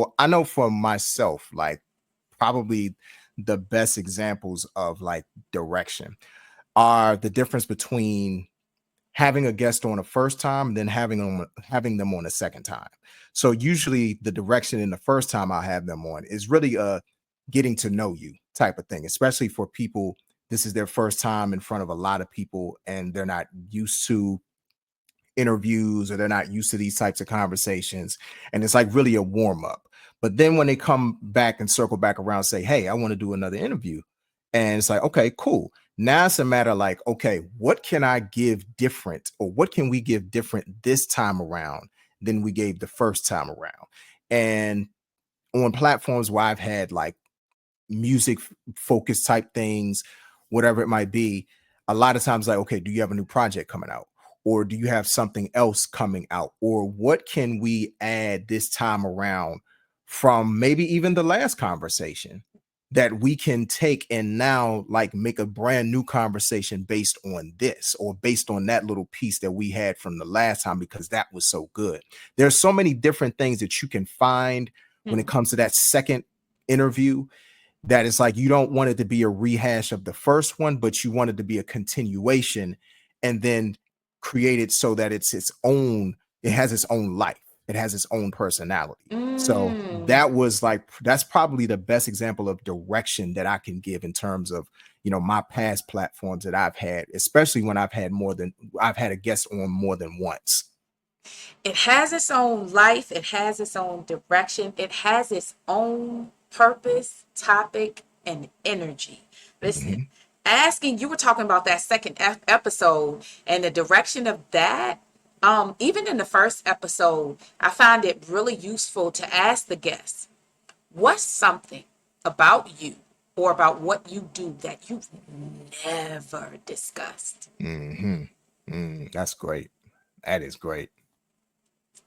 Well, I know for myself, like probably the best examples of like direction are the difference between having a guest on a first time and then having them on a second time. So usually the direction in the first time I have them on is really a getting to know you type of thing, especially for people. This is their first time in front of a lot of people and they're not used to interviews or they're not used to these types of conversations. And it's like really a warm up. But then when they come back and circle back around, say, hey, I want to do another interview. And it's like, okay, cool. Now it's a matter like, okay, what can I give different or what can we give different this time around than we gave the first time around? And on platforms where I've had like music focused type things, whatever it might be, a lot of times like, okay, do you have a new project coming out? Or do you have something else coming out? Or what can we add this time around from maybe even the last conversation that we can take and now like make a brand new conversation based on this or based on that little piece that we had from the last time because that was so good. There's so many different things that you can find when it Hmm. comes to that second interview that it's like you don't want it to be a rehash of the first one, but you want it to be a continuation and then create it so that it has its own life, it has its own personality. So Mm. that was like that's probably the best example of direction that I can give in terms of my past platforms that I've had, especially when I've had a guest on more than once. It has its own life, it has its own direction, it has its own purpose, topic, and energy. Listen, Mhm. asking, you were talking about that second episode and the direction of that. Even in the first episode, I find it really useful to ask the guests, what's something about you or about what you do that you've never discussed? Mhm. That's great. That is great.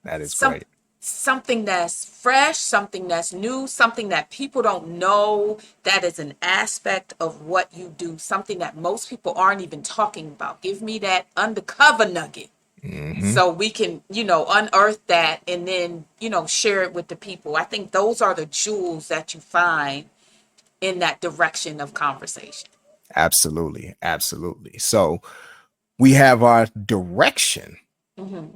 That is some great. Something that's fresh, something that's new, something that people don't know that is an aspect of what you do, something that most people aren't even talking about. Give me that undercover nugget Mhm. so we can, unearth that and then, share it with the people. I think those are the jewels that you find in that direction of conversation. Absolutely. Absolutely. So we have our direction. Hmm.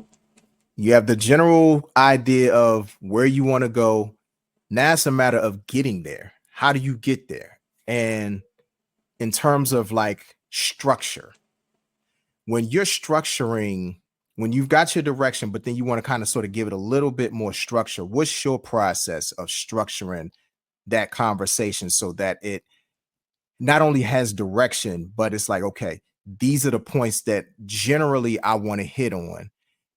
You have the general idea of where you want to go. Now it's a matter of getting there. How do you get there? And in terms of like structure, when you're structuring, when you've got your direction, but then you want to kind of sort of give it a little bit more structure, what's your process of structuring that conversation so that it not only has direction, but it's like, okay, these are the points that generally I want to hit on.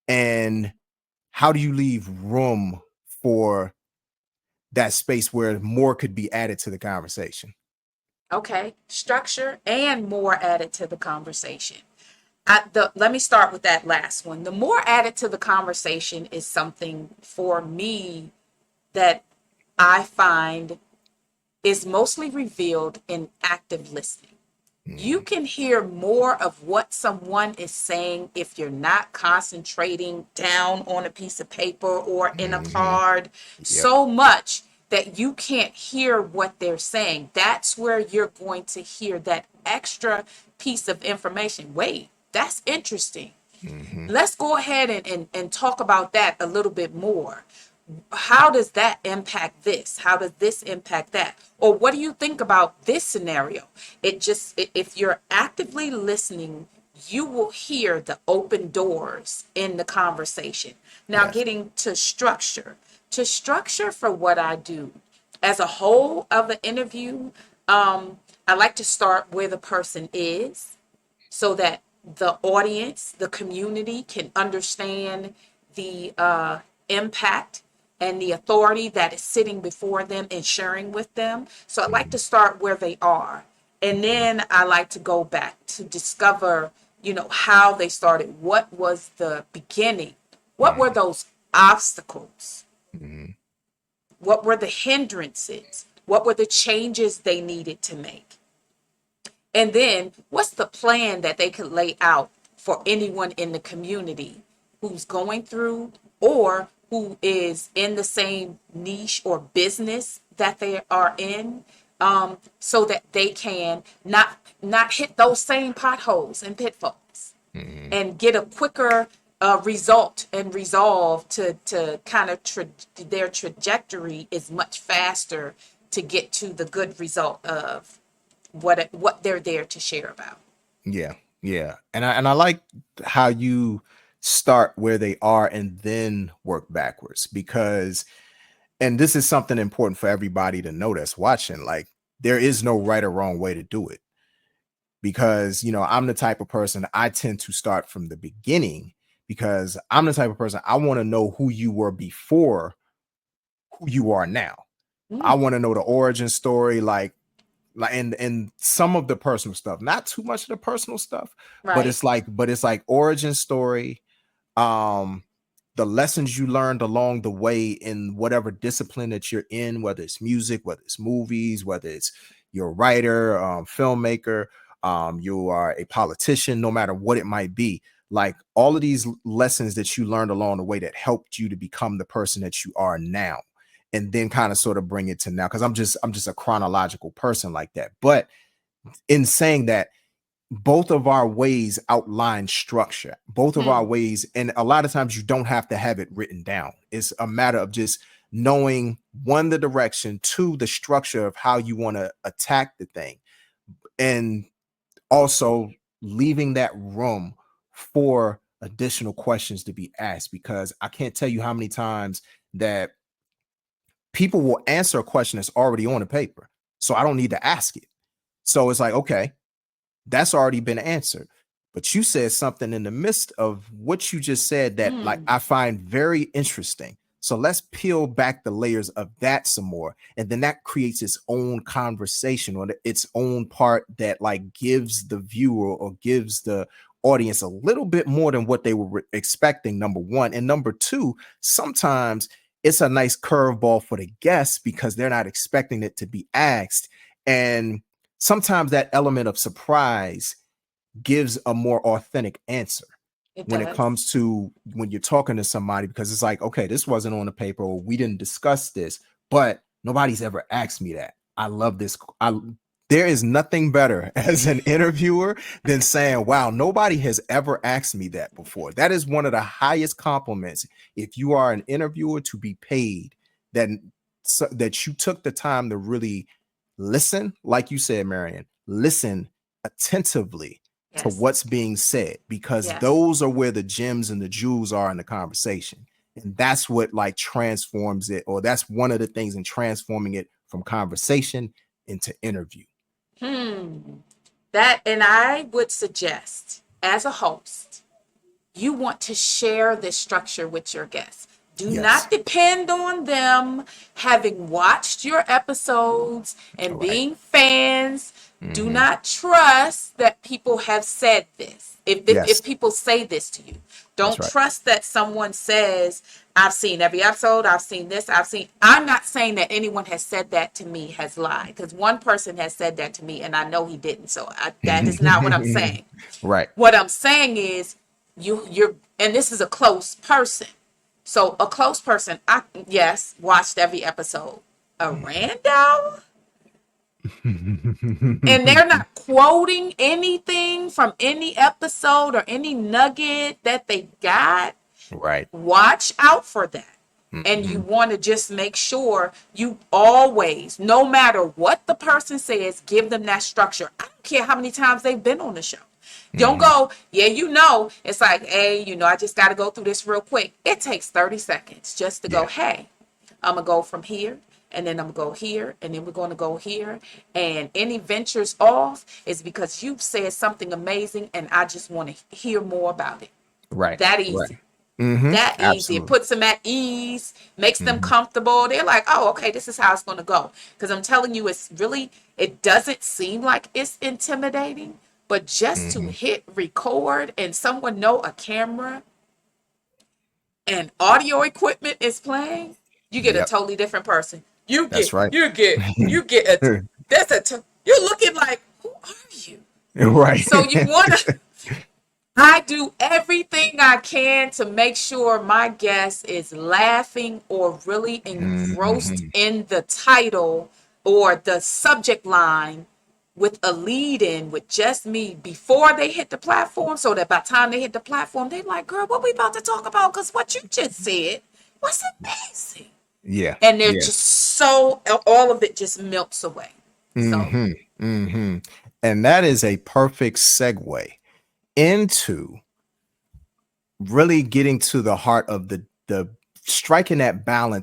And how do you leave room for that space where more could be added to the conversation? Okay, structure and more added to the conversation. Let me start with that last one. The more added to the conversation is something for me that I find is mostly revealed in active listening. You Mm, can hear more of what someone is saying if you're not concentrating down on a piece of paper or in a mhm. card Yep. so much that you can't hear what they're saying. That's where you're going to hear that extra piece of information. Wait, that's interesting. Mhm. Let's go ahead and talk about that a little bit more. How does that impact this? How does this impact that? Or what do you think about this scenario? If you're actively listening, you will hear the open doors in the conversation. Now, Yes. getting to structure for what I do as a whole of the interview, I like to start where the person is so that the audience, the community can understand the impact and the authority that is sitting before them and sharing with them. So I like to Mhm. start where they are. And Mhm. then I like to go back to discover, how they started. What was the beginning? What were Mhm. those obstacles? Mhm. What were the hindrances? What were the changes they needed to make? And then what's the plan that they could lay out for anyone in the community who's going through or who is in the same niche or business that they are in, so that they can not hit those same potholes and pitfalls Mhm. and get a quicker result and resolve to kind of their trajectory is much faster to get to the good result of what they're there to share about. Yeah, yeah, and I like how you start where they are and then work backwards, because and this is something important for everybody to know that's watching. Like, there is no right or wrong way to do it, because I'm the type of person, I tend to start from the beginning, because I'm the type of person, I want to know who you were before who you are now. I Mm, want to know the origin story, like and some of the personal stuff, not too much of the personal stuff, but right. it's like origin story, um the lessons you learned along the way in whatever discipline that you're in, whether it's music, whether it's movies, whether it's you're a writer, filmmaker, you are a politician, no matter what it might be. Like, all of these lessons that you learned along the way that helped you to become the person that you are now, and then kind of sort of bring it to now, because I'm just a chronological person like that. But in saying that, both of our ways outline structure, both of our Hmm. ways, and a lot of times you don't have to have it written down. It's a matter of just knowing, one, the direction, two, the structure of how you want to attack the thing, and also leaving that room for additional questions to be asked, because I can't tell you how many times that people will answer a question that's already on the paper, so I don't need to ask it. So it's like, okay, that's already been answered. But you said something in the midst of what you just said that, like, Mm, I find very interesting. So let's peel back the layers of that some more. And then that creates its own conversation, or its own part that, like, gives the viewer or gives the audience a little bit more than what they were expecting, number one. And number two, sometimes it's a nice curveball for the guests because they're not expecting it to be asked. And sometimes that element of surprise gives a more authentic answer it when it does. comes to when you're talking to somebody, because it's like, okay, this wasn't on the paper, or we didn't discuss this, but nobody's ever asked me that. I love this. There is nothing better as an interviewer than saying, wow, nobody has ever asked me that before. That is one of the highest compliments, if you are an interviewer, to be paid, that that you took the time to really listen, like you said, Marion, listen attentively to Yes. what's being said, because Yes. those are where the gems and the jewels are in the conversation. And that's what, like, transforms it, or that's one of the things in transforming it from conversation into interview. Hmm. That, and I would suggest, as a host, you want to share this structure with your guests. Do Yes. not depend on them having watched your episodes and All right. being fans. Do Mm-hmm. not trust that people have said this. If Yes, people say this to you, that's don't right. trust that someone says, I've seen every episode, I've seen this, I've seen. I'm not saying that anyone has said that to me has lied, because one person has said that to me and I know he didn't. So that is not what I'm saying. Right. What I'm saying is, you're, and this is a close person. So a close person, I, yes, watched every episode. A rando, and they're not quoting anything from any episode or any nugget that they got. Right. Watch out for that. And you Hmm. want to just make sure you always, no matter what the person says, give them that structure. I don't care how many times they've been on the show. Don't Hmm. go, yeah, it's like, hey, I just got to go through this real quick. It takes 30 seconds just to go, Yeah. hey, I'm going to go from here, and then I'm going to go here, and then we're going to go here. And any ventures off is because you've said something amazing, and I just want to hear more about it. Right. That Right. easy. Hmm. That easy. It Absolutely. puts them at ease, makes them Hmm. comfortable. They're like, oh, okay, this is how it's going to go. Because I'm telling you, it doesn't seem like it's intimidating, but just to Hmm. hit record and someone know a camera and audio equipment is playing, you get a Yep. totally different person. That's right. You get a, you're looking like, who are you? Right. So you want to, I do everything I can to make sure my guest is laughing or really engrossed Mhm. in the title or the subject line with a lead in with just me before they hit the platform, so that by the time they hit the platform, they're like, girl, what we about to talk about? Because what you just said was amazing. Yeah, And they're yeah. just so, all of it just melts away. So, Mhm, mhm. And that is a perfect segue into really getting to the heart of the striking that balance